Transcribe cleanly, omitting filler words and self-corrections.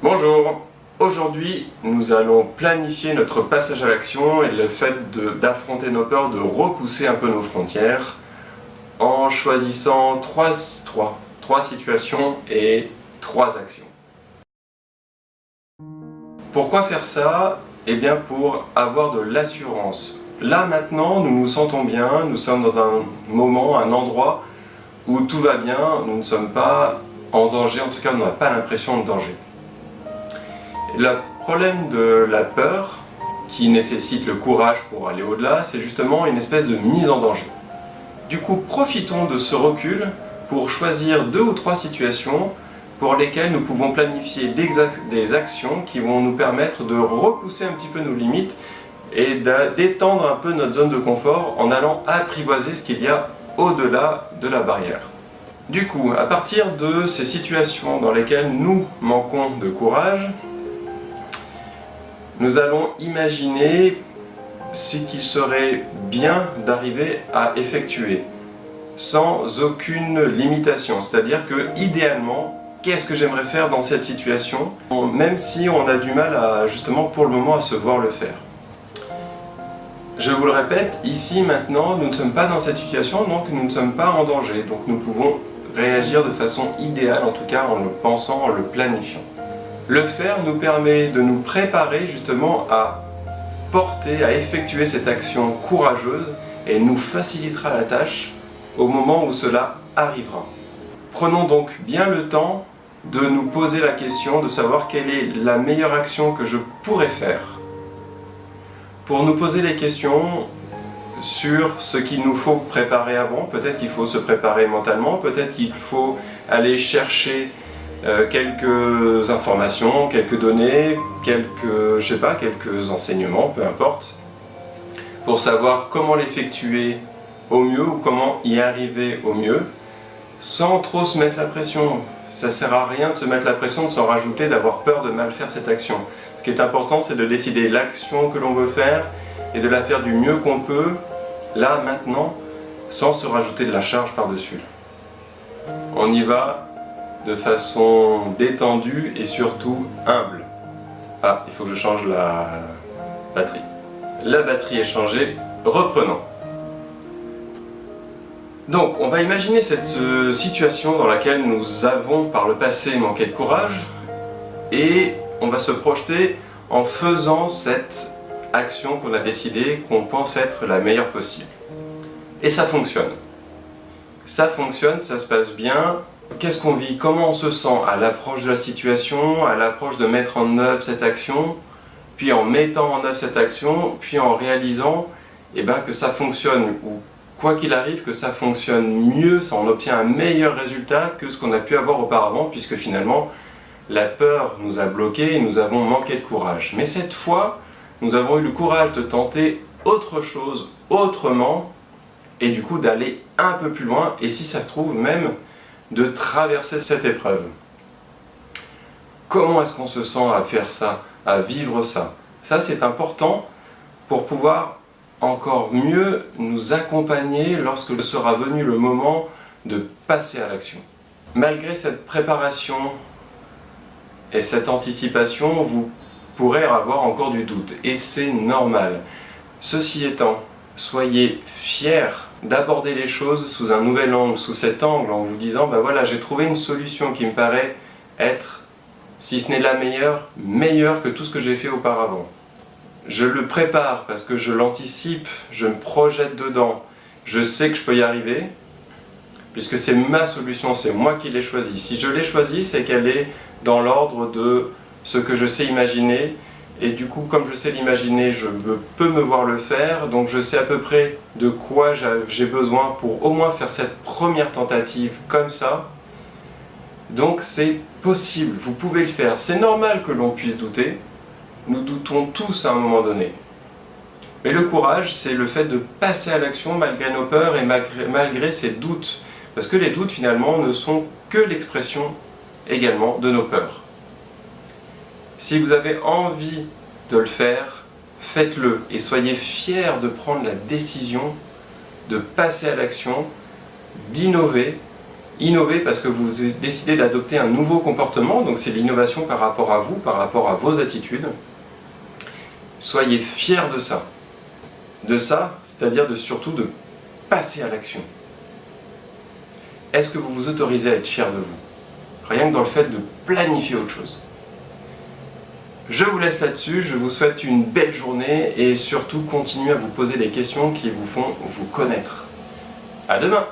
Bonjour, aujourd'hui nous allons planifier notre passage à l'action et le fait d'affronter nos peurs, de repousser un peu nos frontières en choisissant trois situations et 3 actions. Pourquoi faire ça? Eh bien pour avoir de l'assurance. Là maintenant nous nous sentons bien, nous sommes dans un moment, un endroit où tout va bien, nous ne sommes pas en danger, en tout cas on n'a pas l'impression de danger. Le problème de la peur, qui nécessite le courage pour aller au-delà, c'est justement une espèce de mise en danger. Du coup, profitons de ce recul pour choisir 2 ou 3 situations pour lesquelles nous pouvons planifier des actions qui vont nous permettre de repousser un petit peu nos limites et d'étendre un peu notre zone de confort en allant apprivoiser ce qu'il y a au-delà de la barrière. Du coup, à partir de ces situations dans lesquelles nous manquons de courage, nous allons imaginer ce qu'il serait bien d'arriver à effectuer sans aucune limitation. C'est-à-dire que, idéalement, qu'est-ce que j'aimerais faire dans cette situation, même si on a du mal justement pour le moment à se voir le faire. Je vous le répète, ici maintenant, nous ne sommes pas dans cette situation, donc nous ne sommes pas en danger. Donc nous pouvons réagir de façon idéale, en tout cas en le pensant, en le planifiant. Le faire nous permet de nous préparer justement à porter, à effectuer cette action courageuse et nous facilitera la tâche au moment où cela arrivera. Prenons donc bien le temps de nous poser la question de savoir quelle est la meilleure action que je pourrais faire. Pour nous poser les questions sur ce qu'il nous faut préparer avant, peut-être qu'il faut se préparer mentalement, peut-être qu'il faut aller chercher quelques informations, quelques données, quelques enseignements, peu importe, pour savoir comment l'effectuer au mieux ou comment y arriver au mieux, sans trop se mettre la pression. Ça sert à rien de se mettre la pression, de s'en rajouter, d'avoir peur de mal faire cette action. Ce qui est important, c'est de décider l'action que l'on veut faire et de la faire du mieux qu'on peut, là, maintenant, sans se rajouter de la charge par-dessus. On y va de façon détendue et surtout humble. Ah, il faut que je change la batterie. La batterie est changée, reprenons. Donc, on va imaginer cette situation dans laquelle nous avons par le passé manqué de courage et on va se projeter en faisant cette action qu'on a décidé, qu'on pense être la meilleure possible. Et ça fonctionne. Ça fonctionne, ça se passe bien. Qu'est-ce qu'on vit? Comment on se sent à l'approche de la situation, à l'approche de mettre en œuvre cette action, puis en mettant en œuvre cette action, puis en réalisant que ça fonctionne, ou quoi qu'il arrive, que ça fonctionne mieux, ça on obtient un meilleur résultat que ce qu'on a pu avoir auparavant, puisque finalement la peur nous a bloqués et nous avons manqué de courage. Mais cette fois, nous avons eu le courage de tenter autre chose, autrement, et du coup d'aller un peu plus loin, et si ça se trouve même de traverser cette épreuve. Comment est-ce qu'on se sent à faire ça, à vivre ça? Ça, c'est important pour pouvoir encore mieux nous accompagner lorsque sera venu le moment de passer à l'action. Malgré cette préparation et cette anticipation, vous pourrez avoir encore du doute, et c'est normal. Ceci étant, soyez fiers d'aborder les choses sous un nouvel angle, sous cet angle, en vous disant voilà, j'ai trouvé une solution qui me paraît être, si ce n'est la meilleure que tout ce que j'ai fait auparavant. Je le prépare parce que je l'anticipe, je me projette dedans, je sais que je peux y arriver, puisque c'est ma solution, c'est moi qui l'ai choisie. Si je l'ai choisie, c'est qu'elle est dans l'ordre de ce que je sais imaginer. Et du coup, comme je sais l'imaginer, je peux me voir le faire, donc je sais à peu près de quoi j'ai besoin pour au moins faire cette première tentative comme ça. Donc c'est possible, vous pouvez le faire. C'est normal que l'on puisse douter, nous doutons tous à un moment donné. Mais le courage, c'est le fait de passer à l'action malgré nos peurs et malgré ces doutes. Parce que les doutes, finalement, ne sont que l'expression également de nos peurs. Si vous avez envie de le faire, faites-le et soyez fiers de prendre la décision de passer à l'action, d'innover Innover parce que vous décidez d'adopter un nouveau comportement, donc c'est l'innovation par rapport à vous, par rapport à vos attitudes. Soyez fiers de ça. De ça, c'est-à-dire surtout de passer à l'action. Est-ce que vous vous autorisez à être fier de vous? Rien que dans le fait de planifier autre chose. Je vous laisse là-dessus, je vous souhaite une belle journée et surtout continuez à vous poser des questions qui vous font vous connaître. À demain!